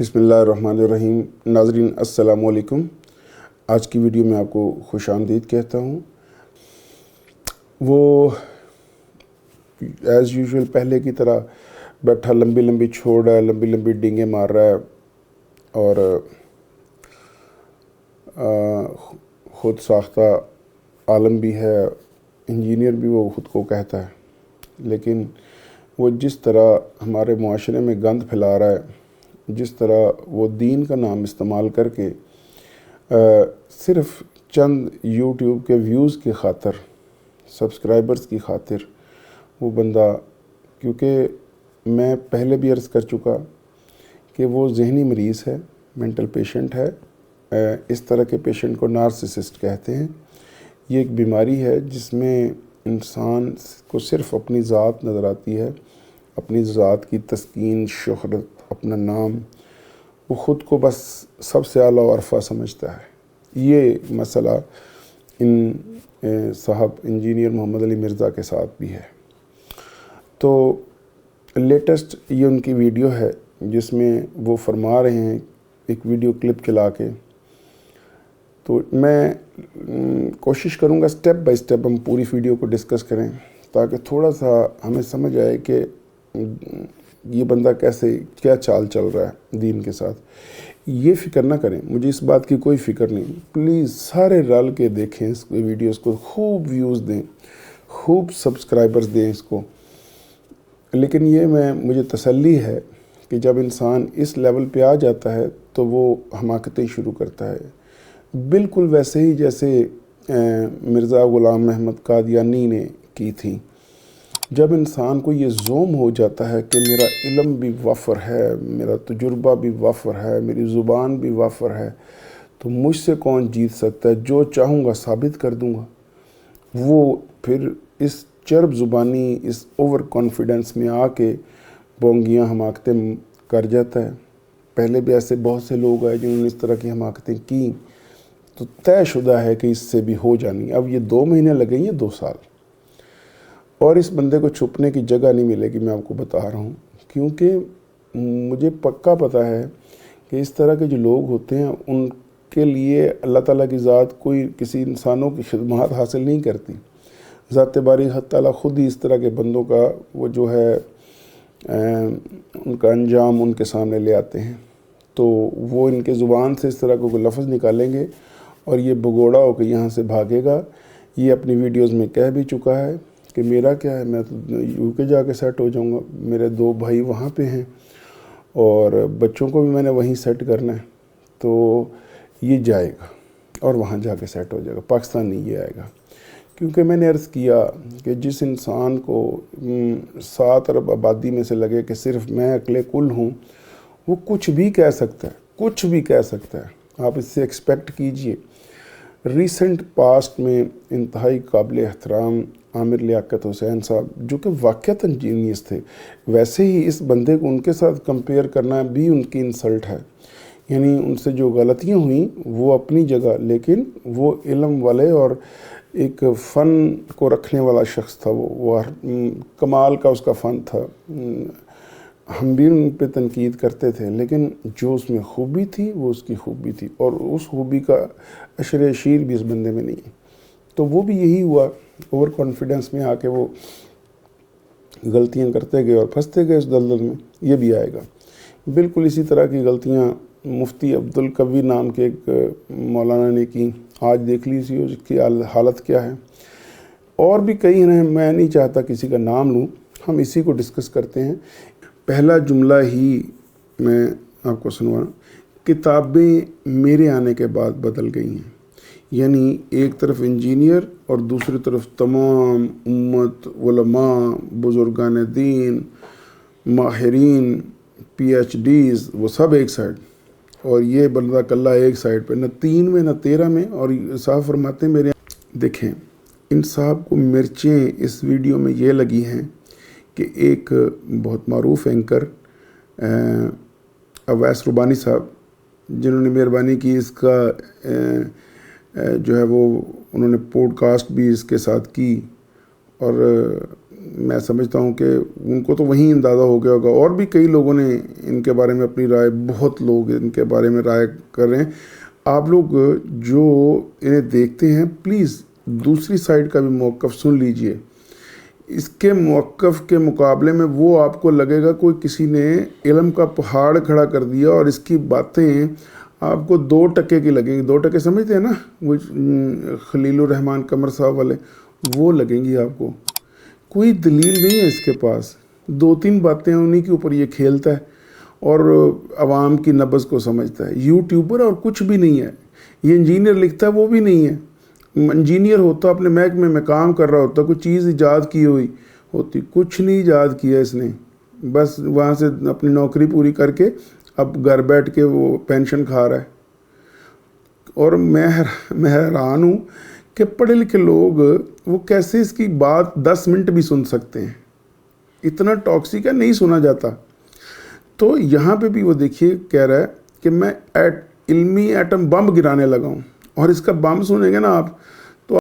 बिस्मिल्लाहिर्रहमानिर्रहीम। नाज़रीन अस्सलाम वालेकुम। आज की वीडियो में आपको खुश आमदीद कहता हूँ। वो एज़ यूजुअल पहले की तरह बैठा लंबी लंबी छोड़ रहा है, लंबी लंबी डींगे मार रहा है और ख़ुद साख्ता आलम भी है, इंजीनियर भी वो ख़ुद को कहता है। लेकिन वो जिस तरह हमारे मुआशरे में गंद फैला रहा है, जिस तरह वो दीन का नाम इस्तेमाल करके सिर्फ़ चंद यूट्यूब के व्यूज़ की खातिर, सब्सक्राइबर्स की खातिर वो बंदा, क्योंकि मैं पहले भी अर्ज़ कर चुका कि वो ज़हनी मरीज़ है, मेंटल पेशेंट है। इस तरह के पेशेंट को नार्सिसिस्ट कहते हैं। ये एक बीमारी है जिसमें इंसान को सिर्फ़ अपनी ज़ात नज़र आती है, अपनी ज़ात की तस्कीन, शोहरत, अपना नाम। वो ख़ुद को बस सबसे आला और अरफा समझता है। ये मसला इन साहब इंजीनियर मोहम्मद अली मिर्ज़ा के साथ भी है। तो लेटेस्ट ये उनकी वीडियो है जिसमें वो फरमा रहे हैं, एक वीडियो क्लिप चला के। तो मैं कोशिश करूँगा स्टेप बाय स्टेप हम पूरी वीडियो को डिस्कस करें, ताकि थोड़ा सा हमें समझ आए कि ये बंदा कैसे, क्या चाल चल रहा है दीन के साथ। ये फ़िक्र ना करें, मुझे इस बात की कोई फ़िक्र नहीं। प्लीज़ सारे रल के देखें इस वीडियोस को, खूब व्यूज़ दें, खूब सब्सक्राइबर्स दें इसको। लेकिन ये मुझे तसल्ली है कि जब इंसान इस लेवल पे आ जाता है तो वो हमाकतें शुरू करता है, बिल्कुल वैसे ही जैसे मिर्ज़ा ग़ुलाम अहमद कादियानी ने की थी। जब इंसान को ये ज़ोम हो जाता है कि मेरा इल्म भी वाफ़र है, मेरा तजुर्बा भी वाफ़र है, मेरी ज़ुबान भी वाफ़र है, तो मुझसे कौन जीत सकता है, जो चाहूँगा साबित कर दूँगा। वो फिर इस चर्ब ज़ुबानी, इस ओवर कॉन्फिडेंस में आके बोंगियाँ हमाकतें कर जाता है। पहले भी ऐसे बहुत से लोग आए जिन्होंने इस तरह की हमाकतें की, तो तयशुदा है कि इससे भी हो जानी। अब ये 2 महीने लगे, ये 2 साल, और इस बंदे को छुपने की जगह नहीं मिलेगी। मैं आपको बता रहा हूँ, क्योंकि मुझे पक्का पता है कि इस तरह के जो लोग होते हैं उनके लिए अल्लाह ताला की ज़ात कोई किसी इंसानों की खिदमत हासिल नहीं करती। ज़ात बारी ताला ख़ुद ही इस तरह के बंदों का वो जो है उनका अंजाम उनके सामने ले आते हैं। तो वो इनके ज़ुबान से इस तरह को कोई लफ्ज़ निकालेंगे और ये भगोड़ा होकर यहाँ से भागेगा। ये अपनी वीडियोज़ में कह भी चुका है कि मेरा क्या है, मैं तो यूके जाके सेट हो जाऊंगा, मेरे 2 भाई वहाँ पे हैं और बच्चों को भी मैंने वहीं सेट करना है। तो ये जाएगा और वहाँ जाके सेट हो जाएगा, पाकिस्तान नहीं ये आएगा। क्योंकि मैंने अर्ज़ किया कि जिस इंसान को 7 अरब आबादी में से लगे कि सिर्फ़ मैं अकेले कुल हूँ, वो कुछ भी कह सकता है, कुछ भी कह सकता है। आप इससे एक्सपेक्ट कीजिए। रिसेंट पास्ट में इंतहाई काबिल एहतराम आमिर लियाकत हुसैन साहब, जो कि वाक़ई जीनियस थे, वैसे ही इस बंदे को उनके साथ कंपेयर करना भी उनकी इंसल्ट है। यानी उनसे जो गलतियाँ हुई वो अपनी जगह, लेकिन वो इल्म वाले और एक फ़न को रखने वाला शख्स था। वो कमाल का उसका फ़न था। हम भी उन पर तनकीद करते थे, लेकिन जो उसमें खूबी थी वो उसकी खूबी थी, और उस खूबी का अशर अशीर भी इस बंदे में नहीं है। तो वो भी यही हुआ, ओवर कॉन्फिडेंस में आके वो गलतियां करते गए और फंसते गए उस दलदल में। ये भी आएगा। बिल्कुल इसी तरह की गलतियां मुफ्ती अब्दुल कवी नाम के एक मौलाना ने की। आज देख लीजिए उसकी हालत क्या है। और भी कई हैं, मैं नहीं चाहता किसी का नाम लूँ, हम इसी को डिस्कस करते हैं। पहला जुमला ही मैं आपको सुनवा, किताबें मेरे आने के बाद बदल गई हैं। यानी एक तरफ इंजीनियर और दूसरी तरफ तमाम उम्मत, उलमा, बुजुर्गान दीन, माहिरीन, PhDs, वो सब एक साइड, और ये बंदा कल्ला एक साइड पे, न 3 में न 13 में। और साहब फरमाते मेरे, देखें इन साहब को मिर्चें इस वीडियो में ये लगी हैं कि एक बहुत मारूफ एंकर अवैस रुबानी साहब, जिन्होंने मेहरबानी की इसका जो है वो उन्होंने पॉडकास्ट भी इसके साथ की, और میں سمجھتا ہوں کہ ان کو تو وہیں اندازہ ہو گیا ہوگا، اور بھی کئی لوگوں نے ان کے بارے میں اپنی رائے، بہت لوگ ان کے بارے میں رائے کر رہے ہیں. آپ لوگ جو انہیں دیکھتے ہیں پلیز دوسری سائڈ کا بھی موقف سن لیجئے. اس کے موقف کے مقابلے میں وہ آپ کو لگے گا کوئی کسی نے علم کا پہاڑ کھڑا کر دیا، اور اس کی باتیں آپ کو 2% کی لگیں گی. 2% سمجھتے ہیں نا، وہ خلیل الرحمان قمر صاحب والے، وہ لگیں گی آپ کو. کوئی دلیل نہیں ہے اس کے پاس، 2-3 باتیں انہی کے اوپر یہ کھیلتا ہے اور عوام کی نبض کو سمجھتا ہے. یوٹیوبر اور کچھ بھی نہیں ہے. یہ انجینئر لکھتا ہے وہ بھی نہیں ہے. انجینئر ہوتا اپنے محکمے میں کام کر رہا ہوتا، کوئی چیز ایجاد کی ہوئی ہوتی، کچھ نہیں ایجاد کیا اس نے. بس وہاں سے اپنی نوکری پوری کر کے اب گھر بیٹھ کے وہ پینشن کھا رہا ہے. اور میں حیران ہوں کہ پڑھے لکھے لوگ وہ کیسے اس کی بات 10 منٹ بھی سن سکتے ہیں. اتنا ٹاکسک ہے، نہیں سنا جاتا. تو یہاں پہ بھی وہ دیکھیے کہہ رہا ہے کہ میں علمی ایٹم بم گرانے لگا ہوں. اور اس کا بم سنیں گے نا آپ